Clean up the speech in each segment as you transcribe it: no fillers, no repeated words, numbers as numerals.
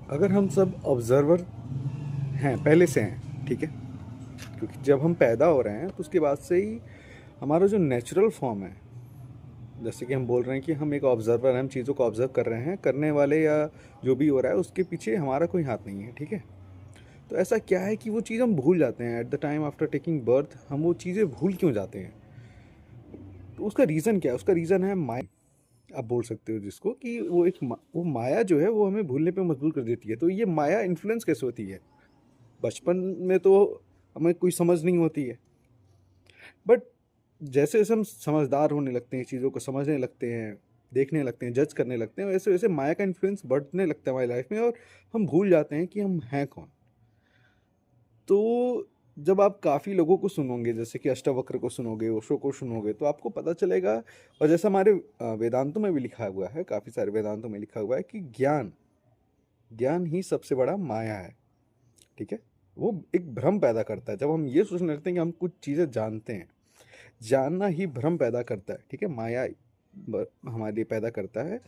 अगर हम सब ऑब्जर्वर हैं, पहले से हैं, ठीक है, क्योंकि जब हम पैदा हो रहे हैं तो उसके बाद से ही हमारा जो नेचुरल फॉर्म है, जैसे कि हम बोल रहे हैं कि हम एक ऑब्जर्वर हैं, हम चीज़ों को ऑब्जर्व कर रहे हैं, करने वाले या जो भी हो रहा है उसके पीछे हमारा कोई हाथ नहीं है, ठीक है। तो ऐसा क्या है कि वो चीज़ हम भूल जाते हैं at the time after taking birth, हम वो चीज़ें भूल क्यों जाते हैं? तो उसका रीज़न क्या है? उसका रीज़न है माया। आप बोल सकते हो जिसको कि वो माया जो है वो हमें भूलने पे मजबूर कर देती है। तो ये माया इन्फ्लुएंस कैसे होती है? बचपन में तो हमें कोई समझ नहीं होती है, बट जैसे जैसे हम समझदार होने लगते हैं, चीज़ों को समझने लगते हैं, देखने लगते हैं, जज करने लगते हैं, वैसे वैसे माया का इन्फ्लुएंस बढ़ने लगता है हमारी लाइफ में और हम भूल जाते हैं कि हम हैं कौन। तो जब आप काफ़ी लोगों को सुनोगे, जैसे कि अष्टावक्र को सुनोगे, ओशो को सुनोगे, तो आपको पता चलेगा। और जैसा हमारे वेदांतों में भी लिखा हुआ है, काफ़ी सारे वेदांतों में लिखा हुआ है कि ज्ञान ज्ञान ही सबसे बड़ा माया है, ठीक है। वो एक भ्रम पैदा करता है। जब हम ये सोचने लगते हैं कि हम कुछ चीज़ें जानते हैं, जानना ही भ्रम पैदा करता है, ठीक है। माया हमारे लिए पैदा करता है,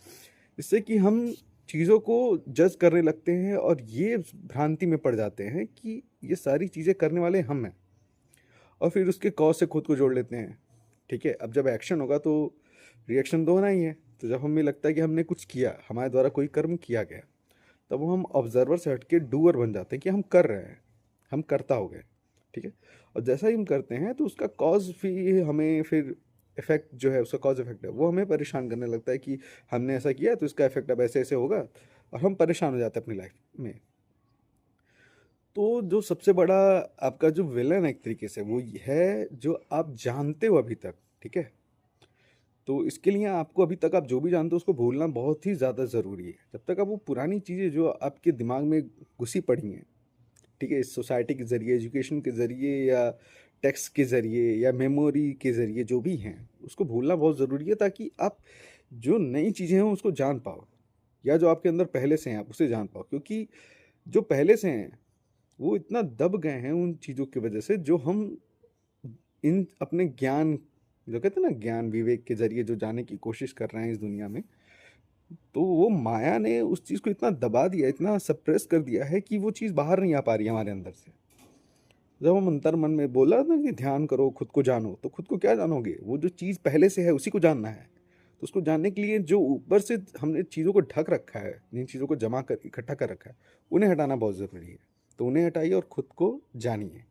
इससे कि हम चीज़ों को जज करने लगते हैं और ये भ्रांति में पड़ जाते हैं कि ये सारी चीज़ें करने वाले हम हैं, और फिर उसके कॉज से खुद को जोड़ लेते हैं, ठीक है। अब जब एक्शन होगा तो रिएक्शन तो होना ही है। तो जब हमें लगता है कि हमने कुछ किया, हमारे द्वारा कोई कर्म किया गया, तब हम ऑब्जर्वर से हट के डूअर बन जाते हैं कि हम कर रहे हैं, हम करता हो गए, ठीक है। और जैसा ही हम करते हैं तो उसका कॉज भी हमें फिर इफेक्ट जो है, उसका कॉज इफेक्ट है वो हमें परेशान करने लगता है कि हमने ऐसा किया तो इसका इफेक्ट अब ऐसे ऐसे होगा, और हम परेशान हो जाते हैं अपनी लाइफ में। तो जो सबसे बड़ा आपका जो विलन है एक तरीके से, वो ये है जो आप जानते हो अभी तक, ठीक है। तो इसके लिए आपको अभी तक आप जो भी जानते हो उसको भूलना बहुत ही ज़्यादा ज़रूरी है। जब तक आप वो पुरानी चीज़ें जो आपके दिमाग में घुसी पड़ी हैं, ठीक है, इस सोसाइटी के ज़रिए, एजुकेशन के ज़रिए, या टेक्स्ट के ज़रिए, या मेमोरी के ज़रिए, जो भी हैं, उसको भूलना बहुत ज़रूरी है, ताकि आप जो नई चीज़ें हैं उसको जान पाओ, या जो आपके अंदर पहले से हैं आप उसे जान पाओ। क्योंकि जो पहले से हैं वो इतना दब गए हैं उन चीज़ों की वजह से, जो हम इन अपने ज्ञान, जो कहते हैं ना, ज्ञान विवेक के ज़रिए जो जाने की कोशिश कर रहे हैं इस दुनिया में, तो वो माया ने उस चीज़ को इतना दबा दिया, इतना सप्रेस कर दिया है कि वो चीज़ बाहर नहीं आ पा रही है हमारे अंदर से। जब हम अंतर मन में बोला ना कि ध्यान करो, खुद को जानो, तो खुद को क्या जानोगे? वो जो चीज़ पहले से है उसी को जानना है। तो उसको जानने के लिए जो ऊपर से हमने चीज़ों को ढक रखा है, जिन चीज़ों को जमा कर इकट्ठा कर रखा है, उन्हें हटाना बहुत ज़रूरी है। तो उन्हें हटाइए और खुद को जानिए।